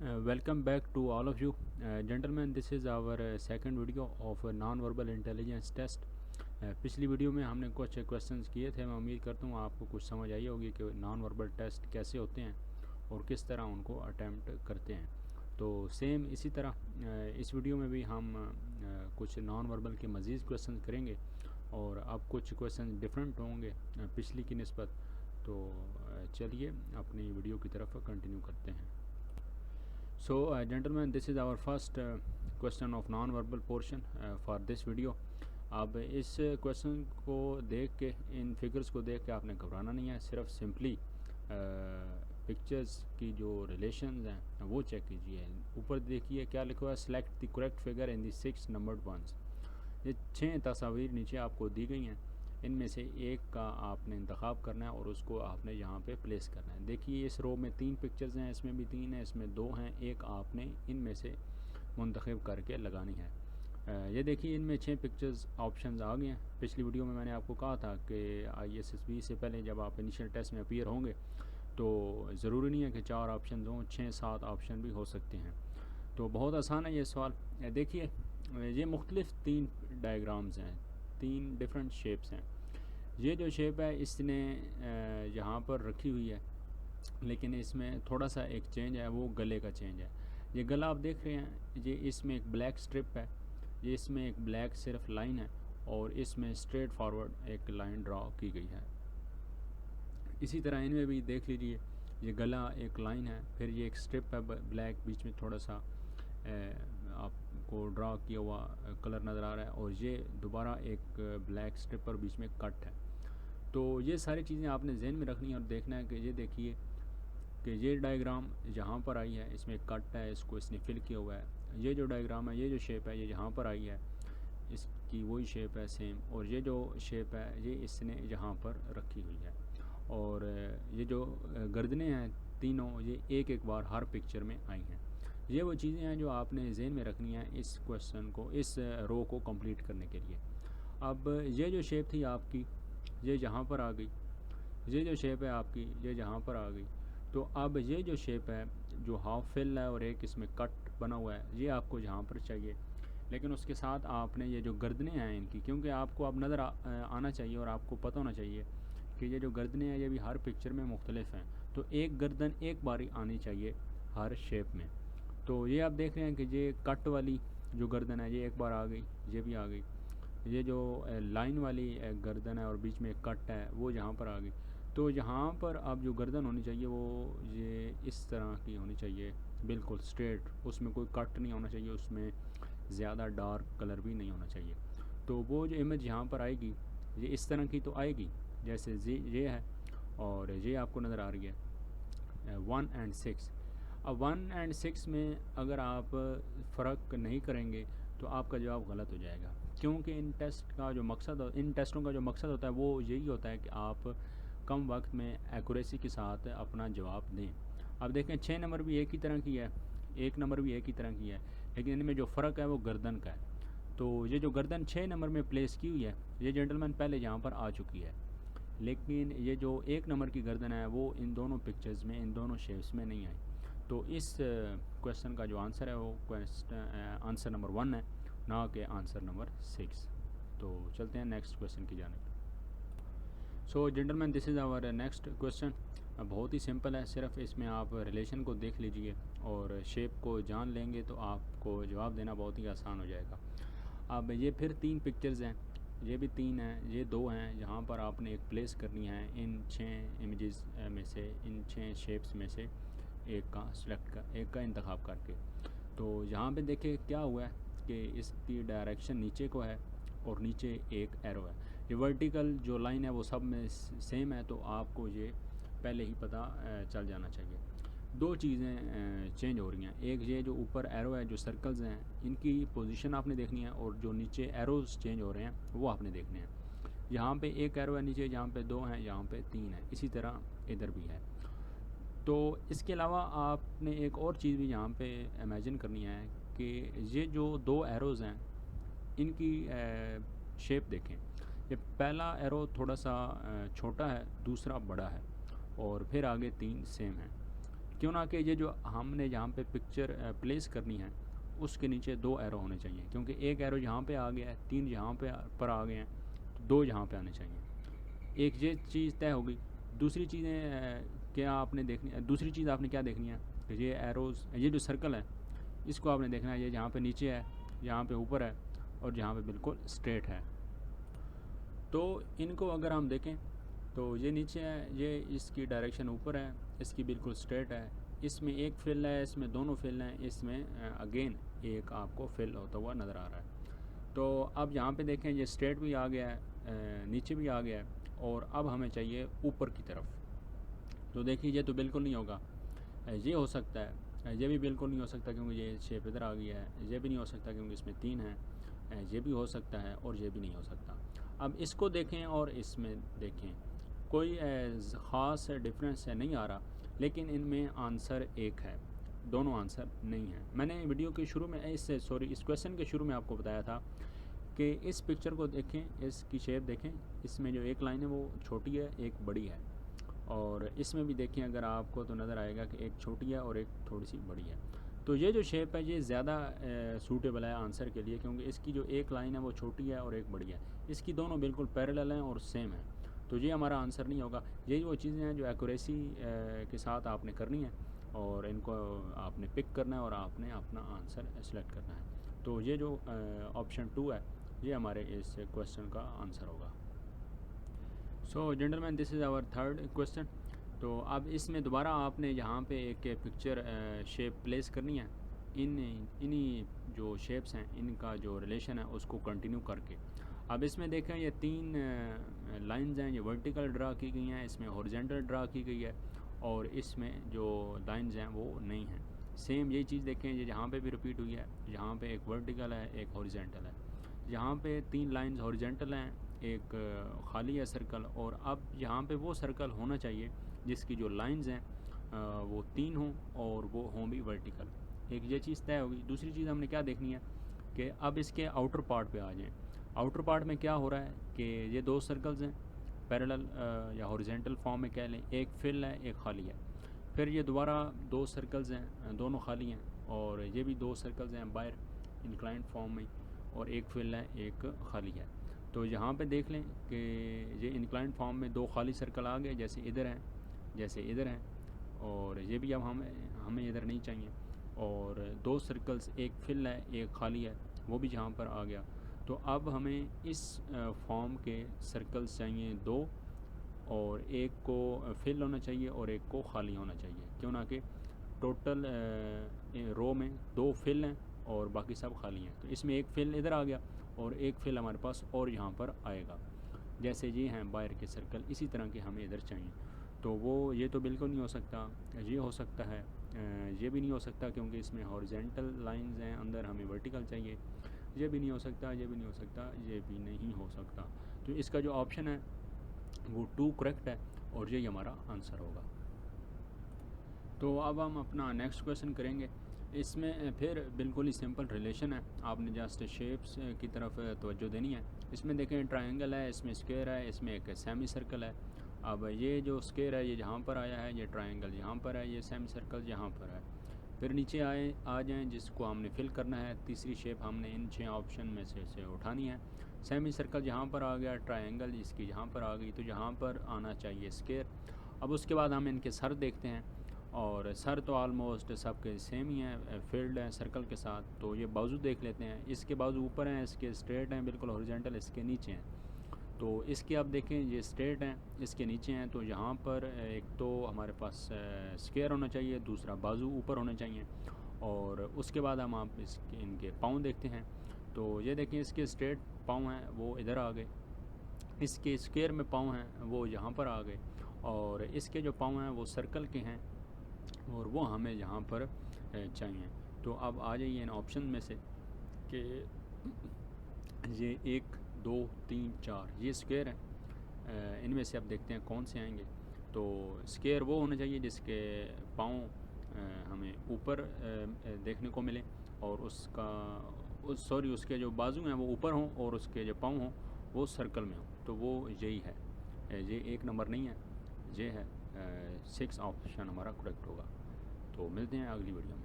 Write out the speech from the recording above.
Welcome back to all of you. Gentlemen, this is our second video of non-verbal intelligence test. पिछली video में हमने कुछ questions किए थे। मैं उम्मीद करता हूँ आपको कुछ समझ आई होगी कि नॉन वर्बल टेस्ट कैसे होते हैं और किस तरह उनको अटैम्प्ट करते हैं। तो सेम इसी तरह इस वीडियो में भी हम कुछ नॉन वर्बल के मज़ीद क्वेश्चन करेंगे और अब कुछ क्वेश्चन डिफरेंट होंगे पिछली की निस्बत। तो चलिए अपनी वीडियो की तरफ कंटिन्यू करते हैं। So gentlemen, this is our first question of non-verbal portion for this video. अब इस क्वेश्चन को देख के, इन फिगर्स को देख के आपने घबराना नहीं है, सिर्फ सिंपली पिक्चर्स की जो रिलेशंस हैं वो चेक कीजिए। ऊपर देखिए क्या लिखा हुआ है, select the correct figure in the 6 numbered ones. ये 6 तस्वीर नीचे आपको दी गई हैं, इनमें से एक का आपने इंतखाब करना है और उसको आपने यहाँ पे प्लेस करना है। देखिए इस रो में 3 पिक्चर्स हैं, इसमें भी 3 हैं, इसमें 2 हैं, एक आपने इनमें से मुंतखब करके लगानी है। ये देखिए इनमें 6 पिक्चर्स ऑप्शंस आ गए हैं। पिछली वीडियो में मैंने आपको कहा था कि ISSB से पहले जब आप इनिशियल टेस्ट में अपीयर होंगे तो ज़रूरी नहीं है कि 4 ऑप्शन हों, 6-7 ऑप्शन भी हो सकते हैं। तो बहुत आसान है ये सवाल। देखिए ये मुख्तलिफ 3 डायग्राम्स हैं, 3 डिफरेंट शेप्स हैं। ये जो शेप है इसने यहाँ पर रखी हुई है, लेकिन इसमें थोड़ा सा एक चेंज है, वो गले का चेंज है। ये गला आप देख रहे हैं, ये इसमें एक ब्लैक स्ट्रिप है, ये इसमें एक ब्लैक सिर्फ लाइन है और इसमें स्ट्रेट फॉरवर्ड एक लाइन ड्रॉ की गई है। इसी तरह इनमें भी देख लीजिए, ये गला एक लाइन है, फिर ये एक स्ट्रिप है ब्लैक, बीच में थोड़ा सा आपको ड्रा किया हुआ कलर नज़र आ रहा है, और ये दोबारा एक ब्लैक स्ट्रिप और बीच में कट है। तो ये सारी चीज़ें आपने जहन में रखनी है और देखना है कि ये देखिए कि ये डायग्राम यहाँ पर आई है, इसमें कट है, इसको इसने फिल किया हुआ है। ये जो डायग्राम है, ये जो शेप है, ये यहाँ पर आई है, इसकी वही शेप है सेम, और ये जो शेप है ये इसने यहाँ पर रखी हुई है। और ये जो गर्दनें हैं तीनों, ये एक एक बार हर पिक्चर में आई हैं। ये वो चीज़ें हैं जो आपने जहन में रखनी है इस क्वेश्चन को, इस रो को कंप्लीट करने के लिए। अब ये जो शेप थी आपकी, ये यहाँ पर आ गई, ये जो शेप है आपकी ये यहाँ पर आ गई। तो अब ये जो शेप है जो हाफ फिल है और एक इसमें कट बना हुआ है, ये आपको यहाँ पर चाहिए। लेकिन उसके साथ आपने ये जो गर्दनें हैं इनकी, क्योंकि आपको अब नज़र आना चाहिए और आपको पता होना चाहिए कि ये जो गर्दनें हैं ये भी हर पिक्चर में मुख्तलिफ हैं, तो एक गर्दन एक बारी आनी चाहिए हर शेप में। तो ये आप देख रहे हैं कि ये कट वाली जो गर्दन है ये एक बार आ गई, ये भी आ गई। ये जो लाइन वाली गर्दन है और बीच में कट है वो यहाँ पर आ गई। तो यहाँ पर अब जो गर्दन होनी चाहिए वो ये इस तरह की होनी चाहिए, बिल्कुल स्ट्रेट, उसमें कोई कट नहीं होना चाहिए, उसमें ज़्यादा डार्क कलर भी नहीं होना चाहिए। तो वो जो इमेज यहाँ पर आएगी ये इस तरह की तो आएगी जैसे ये है, और ये आपको नज़र आ रही है 1 और 6। अब 1 और 6 में अगर आप फ़र्क नहीं करेंगे तो आपका जवाब गलत हो जाएगा, क्योंकि इन टेस्टों का जो मकसद होता है वो यही होता है कि आप कम वक्त में एक्यूरेसी के साथ अपना जवाब दें। अब देखें 6 नंबर भी एक ही तरह की है, 1 नंबर भी एक ही तरह की है, लेकिन इनमें जो फ़र्क है वो गर्दन का है। तो ये जो गर्दन 6 नंबर में प्लेस की हुई है ये जेंटलमैन पहले यहाँ पर आ चुकी है, लेकिन ये जो 1 नंबर की गर्दन है वो इन दोनों पिक्चर्स में, इन दोनों शेप्स में नहीं आई। तो इस क्वेश्चन का जो आंसर है वो आंसर नंबर 1 है, ना कि आंसर नंबर 6। तो चलते हैं नेक्स्ट क्वेश्चन की जानिब। So gentleman, this is our next question. बहुत ही सिंपल है, सिर्फ इसमें आप रिलेशन को देख लीजिए और शेप को जान लेंगे तो आपको जवाब देना बहुत ही आसान हो जाएगा। अब ये फिर 3 पिक्चर्स हैं, ये भी 3 हैं, ये 2 हैं, जहाँ पर आपने एक प्लेस करनी है इन 6 इमेजेस में से, इन 6 शेप्स में से एक का इंतखाब करके। तो यहाँ पे देखिए क्या हुआ है कि इसकी डायरेक्शन नीचे को है और नीचे एक एरो है। ये वर्टिकल जो लाइन है वो सब में सेम है, तो आपको ये पहले ही पता चल जाना चाहिए। 2 चीज़ें चेंज हो रही हैं, एक ये जो ऊपर एरो है, जो सर्कल्स हैं इनकी पोजीशन आपने देखनी है, और जो नीचे एरोज़ चेंज हो रहे हैं वो आपने देखने हैं। यहाँ पे एक एरो है नीचे, यहाँ पे 2 हैं, यहाँ पे 3 है, इसी तरह इधर भी है। तो इसके अलावा आपने एक और चीज़ भी यहाँ पे इमेजिन करनी है कि ये जो 2 एरोज़ हैं इनकी शेप देखें। ये पहला एरो थोड़ा सा छोटा है, दूसरा बड़ा है, और फिर आगे 3 सेम है। क्यों ना कि ये जो हमने जहाँ पे पिक्चर प्लेस करनी है उसके नीचे 2 एरो होने चाहिए, क्योंकि एक एरो यहाँ पे आ गया है, 3 यहाँ पे पर आ गए हैं, तो 2 यहाँ पे आने चाहिए। एक ये चीज़ तय होगी। दूसरी चीज़ें क्या आपने देखनी, दूसरी चीज़ आपने क्या देखनी है कि ये एरोज़, ये जो सर्कल है इसको आपने देखना है, ये जहाँ पे नीचे है, यहाँ पे ऊपर है और जहाँ पे बिल्कुल स्ट्रेट है। तो इनको अगर हम देखें तो ये नीचे है, ये इसकी डायरेक्शन ऊपर है, इसकी बिल्कुल स्ट्रेट है, इसमें एक फिल है, इसमें दोनों फिल हैं, इसमें अगेन एक आपको फिल होता हुआ नज़र आ रहा है। तो अब यहाँ पे देखें ये स्ट्रेट भी आ गया है, नीचे भी आ गया है, और अब हमें चाहिए ऊपर की तरफ। तो देखिए ये तो बिल्कुल नहीं होगा, ये हो सकता है, ये भी बिल्कुल नहीं हो सकता क्योंकि ये शेप इधर आ गया है, ये भी नहीं हो सकता क्योंकि इसमें 3 है, ये भी हो सकता है और ये भी नहीं हो सकता। अब इसको देखें और इसमें देखें, कोई ख़ास डिफरेंस नहीं आ रहा, लेकिन इनमें आंसर एक है, दोनों आंसर नहीं है। मैंने वीडियो के शुरू में इस क्वेश्चन के शुरू में आपको बताया था कि इस पिक्चर को देखें, इसकी शेप देखें, इसमें जो एक लाइन है वो छोटी है, एक बड़ी है, और इसमें भी देखें अगर आपको तो नज़र आएगा कि एक छोटी है और एक थोड़ी सी बड़ी है। तो ये जो शेप है ये ज़्यादा सूटेबल है आंसर के लिए, क्योंकि इसकी जो एक लाइन है वो छोटी है और एक बड़ी है, इसकी दोनों बिल्कुल पैरेलल हैं और सेम है। तो ये हमारा आंसर नहीं होगा। यही वो चीज़ें हैं जो एक्यूरेसी के साथ आपने करनी है, और इनको आपने पिक करना है और आपने अपना आंसर सेलेक्ट करना है। तो ये जो ऑप्शन 2 है ये हमारे इस क्वेश्चन का आंसर होगा। So gentleman, this is our third question. तो अब इसमें दोबारा आपने यहाँ पे एक पिक्चर शेप प्लेस करनी है, इन्हीं जो शेप्स हैं इनका जो रिलेशन है उसको कंटिन्यू करके। अब इसमें देखें ये 3 लाइंस हैं, ये वर्टिकल ड्रा की गई हैं, इसमें हॉरिजॉन्टल ड्रा की गई है, और इसमें जो लाइंस हैं वो नहीं हैं। सेम यही चीज़ देखें, ये यहाँ पे भी रिपीट हुई है, यहाँ पे एक वर्टिकल है, एक हॉरिजॉन्टल है, यहाँ पे 3 लाइंस हॉरिजॉन्टल हैं, एक खाली है सर्कल, और अब यहाँ पे वो सर्कल होना चाहिए जिसकी जो लाइंस हैं वो 3 हों और वो हों भी वर्टिकल। एक ये चीज़ तय होगी। दूसरी चीज़ हमने क्या देखनी है कि अब इसके आउटर पार्ट पे आ जाएं। आउटर पार्ट में क्या हो रहा है कि ये 2 सर्कल्स हैं पैरेलल या हॉरिजॉन्टल फॉर्म में कह लें, एक फिल है एक खाली है, फिर ये दोबारा 2 सर्कल्स हैं, दोनों खाली हैं, और ये भी 2 सर्कल्स हैं बाहर इंक्लाइंड फॉर्म में, और एक फिल है एक खाली है। तो यहाँ पे देख लें कि ये इंक्लाइंड फॉर्म में 2 खाली सर्कल आ गए, जैसे इधर हैं जैसे इधर हैं, और ये भी अब हमें इधर नहीं चाहिए, और 2 सर्कल्स, एक फिल है एक खाली है, वो भी यहाँ पर आ गया। तो अब हमें इस फॉर्म के सर्कल्स चाहिए 2, और एक को फिल होना चाहिए और एक को खाली होना चाहिए, क्यों ना कि टोटल रो में 2 फिल हैं और बाकी सब खाली हैं। तो इसमें एक फिल इधर आ गया और एक फिल हमारे पास और यहाँ पर आएगा, जैसे ये हैं बाहर के सर्कल, इसी तरह के हमें इधर चाहिए। तो वो ये तो बिल्कुल नहीं हो सकता, ये हो सकता है, ये भी नहीं हो सकता क्योंकि इसमें हॉरिजॉन्टल लाइंस हैं, अंदर हमें वर्टिकल चाहिए, ये भी नहीं हो सकता, ये भी नहीं हो सकता, ये भी नहीं हो सकता। तो इसका जो ऑप्शन है वो 2 करेक्ट है और यही हमारा आंसर होगा। तो अब हम अपना नेक्स्ट क्वेश्चन करेंगे। इसमें फिर बिल्कुल ही सिंपल रिलेशन है, आपने जस्ट शेप्स की तरफ तवज्जो देनी है। इसमें देखें ट्रायंगल है, इसमें स्क्वायर है, इसमें एक सेमी सर्कल है। अब ये जो स्क्वायर है ये यहाँ पर आया है, ये ट्रायंगल यहाँ पर है, ये सेमी सर्कल यहाँ पर है। फिर नीचे आ जाएँ जिसको हमने फिल करना है, तीसरी शेप हमने इन 6 ऑप्शन में से उठानी है। सेमी सर्कल यहाँ पर आ गया, ट्रायंगल इसकी यहाँ पर आ गई, तो यहाँ पर आना चाहिए स्क्वायर। अब उसके बाद हम इनके सर देखते हैं, और सर तो ऑलमोस्ट सबके सेम ही हैं, फील्ड है सर्कल के साथ। तो ये बाजू देख लेते हैं, इसके बाजू ऊपर हैं, इसके स्ट्रेट हैं बिल्कुल हॉरिजॉन्टल, इसके नीचे हैं। तो इसके आप देखें ये स्ट्रेट हैं, इसके नीचे हैं, तो यहाँ पर एक तो हमारे पास स्क्वायर होना चाहिए, दूसरा बाजू ऊपर होने चाहिए, और उसके बाद हम आप इनके पाँव देखते हैं। तो ये देखें इसके स्ट्रेट पाँव हैं वो इधर आ गए, इसके स्क्वायर में पाँव हैं वो यहाँ पर आ गए, और इसके जो पाँव हैं वो सर्कल के हैं और वो हमें यहाँ पर चाहिए। तो अब आ जाइए इन ऑप्शन में से कि ये 1 2 3 4 ये स्क्वायर हैं, इनमें से अब देखते हैं कौन से आएंगे। तो स्क्वायर वो होना चाहिए जिसके पाँव हमें ऊपर देखने को मिले, और उसके जो बाजू हैं वो ऊपर हों और उसके जो पाँव हों वो सर्कल में हों, तो वो यही है। ये 1 नंबर नहीं है, ये है 6 ऑप्शन हमारा करेक्ट होगा। तो मिलते हैं अगली वीडियो में।